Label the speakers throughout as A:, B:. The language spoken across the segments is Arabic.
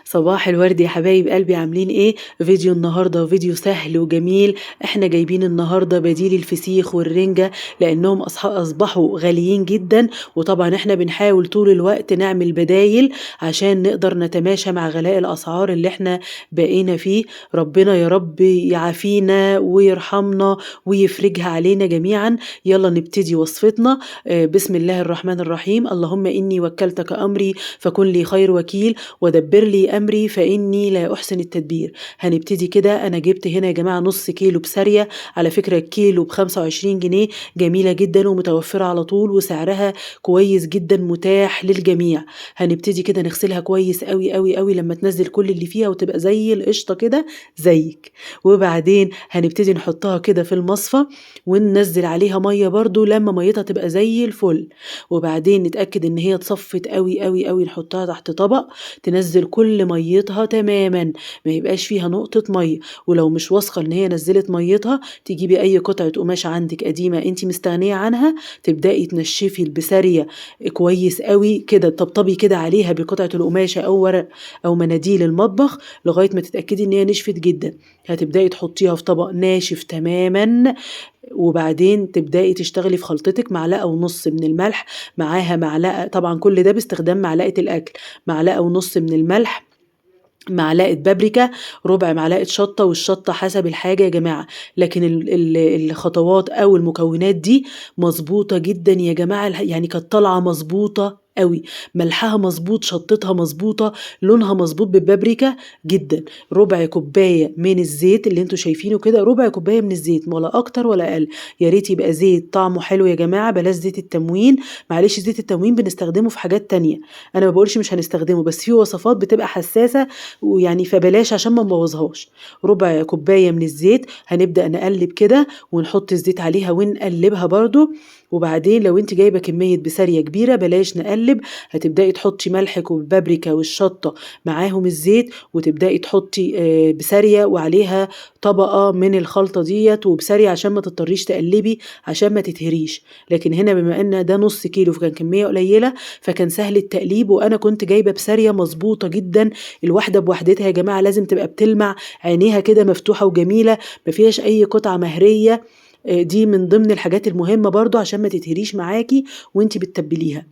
A: صباح الورد يا حبايب قلبي، عاملين ايه؟ فيديو النهارده فيديو سهل وجميل. احنا جايبين النهارده بديل الفسيخ والرنجة لانهم اصبحوا غاليين جدا، وطبعا احنا بنحاول طول الوقت نعمل بدايل عشان نقدر نتماشى مع غلاء الاسعار اللي احنا بقينا فيه. ربنا يا رب يعافينا ويرحمنا ويفرجها علينا جميعا. يلا نبتدي وصفتنا. بسم الله الرحمن الرحيم. اللهم اني وكلتك امري فكن لي خير وكيل ودبر لي أمري فإني لا أحسن التدبير. هنبتدي كده. أنا جبت هنا يا جماعة نص كيلو بسارية، على فكرة الكيلو ب25 جنيه، جميلة جدا ومتوفرة على طول وسعرها كويس جدا متاح للجميع. هنبتدي كده نغسلها كويس قوي قوي قوي لما تنزل كل اللي فيها وتبقى زي القشطة كده زيك. وبعدين هنبتدي نحطها كده في المصفى وننزل عليها مية برضو لما ميتها تبقى زي الفل. وبعدين نتأكد ان هي اتصفت قوي قوي قوي، نحطها تحت طبق تنزل كل ميتها تماما، ما يبقاش فيها نقطة مية. ولو مش واثقة ان هي نزلت ميتها، تجيبي اي قطعة قماش عندك قديمة انت مستغنية عنها، تبدأي تنشفي البسارية كويس قوي كده، طبطبي كده عليها بقطعة القماشة او ورق او مناديل المطبخ لغاية ما تتأكدي ان هي نشفت جدا. هتبدأي تحطيها في طبق ناشف تماما، وبعدين تبدأي تشتغلي في خلطتك. معلقة ونص من الملح، معاها معلقة، طبعا كل ده باستخدام معلقة الأكل، معلقة ونص من الملح، معلقة بابريكا، ربع معلقة شطة، والشطة حسب الحاجة يا جماعة. لكن الخطوات أو المكونات دي مظبوطة جدا يا جماعة، يعني كانت طالعة مظبوطة قوي، ملحها مظبوط، شطتها مظبوطة، لونها مظبوط بالبابريكا جدا. ربع كوباية من الزيت اللي انتوا شايفينه كده، ربع كوباية من الزيت، ولا اكتر ولا اقل. يا ريت يبقى زيت طعمه حلو يا جماعة، بلاش زيت التموين. معلش زيت التموين بنستخدمه في حاجات تانية، انا ما بقولش مش هنستخدمه، بس في وصفات بتبقى حساسة ويعني فبلاش عشان ما نبوظهاش. ربع كوباية من الزيت، هنبدأ نقلب كده ونحط الزيت عليها ونقلبها برضو. وبعدين لو انت جايبة كمية بسارية كبيرة بلاش نقلب، هتبدأي تحطي ملحك والبابريكا والشطة معاهم الزيت، وتبدأي تحطي بسارية وعليها طبقة من الخلطة ديت وبسارية عشان ما تضطريش تقلبي عشان ما تتهريش. لكن هنا بما ان ده نص كيلو فكان كمية قليلة، فكان سهل التقليب، وانا كنت جايبة بسارية مظبوطة جدا. الواحدة بوحدتها يا جماعة لازم تبقى بتلمع، عينيها كده مفتوحة وجميلة، ما فيهاش اي قطعة مهرية. دي من ضمن الحاجات المهمة برضو عشان ما تتهريش معاكي وانتي بتتبليها.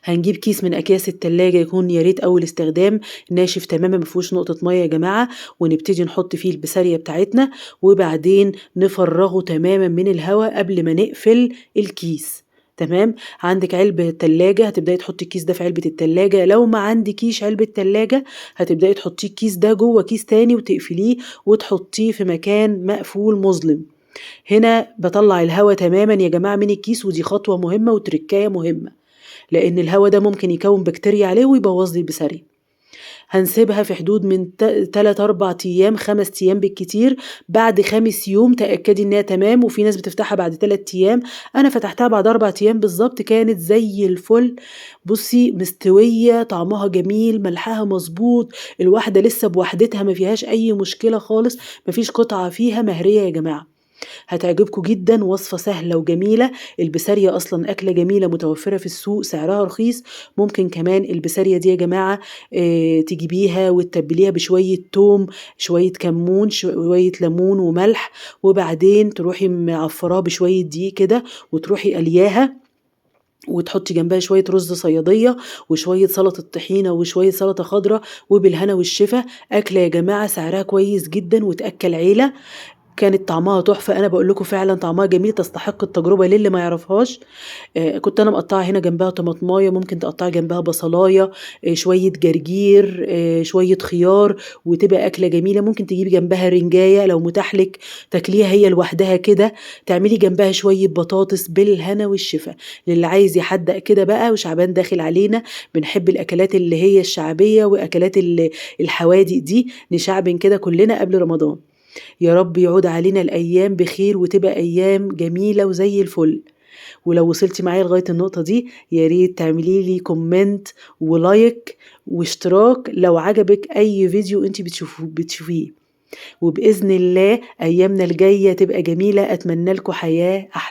A: هنجيب كيس من اكياس التلاجة، يكون يا ريت اول استخدام، ناشف تماما ما فيهوش نقطة مية يا جماعة، ونبتدي نحط فيه البسارية بتاعتنا، وبعدين نفرغه تماما من الهواء قبل ما نقفل الكيس. تمام. عندك علبة تلاجة، هتبدأي تحطي الكيس ده في علبة التلاجة. لو ما عندكيش علبة تلاجة، هتبدأي تحطي الكيس ده جوه كيس تاني وتقفليه وتحطيه في مكان مقفول مظلم. هنا بطلع الهواء تماما يا جماعة من الكيس، ودي خطوة مهمة وتركاية مهمة، لأن الهواء ده ممكن يكون بكتيريا عليه ويبوظ لي البسارية. هنسيبها في حدود من 3-4 أيام، 5 أيام بالكتير. بعد 5 يوم تأكدي إنها تمام، وفي ناس بتفتحها بعد 3 أيام. أنا فتحتها بعد 4 أيام بالظبط، كانت زي الفل. بصي مستوية، طعمها جميل، ملحها مظبوط، الواحدة لسه بوحدتها ما فيهاش أي مشكلة خالص، ما فيش قطعة فيها مهرية يا جماعة. هتعجبكم جدا، وصفة سهلة وجميلة. البسارية أصلا أكلة جميلة متوفرة في السوق، سعرها رخيص. ممكن كمان البسارية دي يا جماعة تجيبيها وتتبليها بشوية توم، شوية كمون، شوية ليمون وملح، وبعدين تروحي معفراه بشوية دقيق كده وتروحي قلياها، وتحطي جنبها شوية رز صيادية وشوية سلطة طحينة وشوية سلطة خضراء، وبالهنا والشفا. أكلة يا جماعة سعرها كويس جدا وتأكل عيلة. كانت طعمها تحفة، أنا بقول لكم فعلا طعمها جميل، تستحق التجربة للي ما يعرفهاش. كنت أنا مقطعة هنا جنبها طماطماية، ممكن تقطعي جنبها بصلاية، شوية جرجير، شوية خيار، وتبقى أكلة جميلة. ممكن تجيبي جنبها رنجاية لو متاح لك، تاكليها هي لوحدها كده. تعملي جنبها شوية بطاطس، بالهنا والشفا. للي عايز يحدق كده بقى وشعبان داخل علينا، بنحب الأكلات اللي هي الشعبية وأكلات الحوادق دي، نشعبن كده كلنا قبل رمضان. يا رب يعود علينا الأيام بخير وتبقى أيام جميلة وزي الفل. ولو وصلتي معايا لغاية النقطة دي، يا ريت تعملي لي كومنت ولايك واشتراك لو عجبك أي فيديو انت بتشوفيه. وبإذن الله أيامنا الجاية تبقى جميلة، أتمنى لكم حياة أحلى.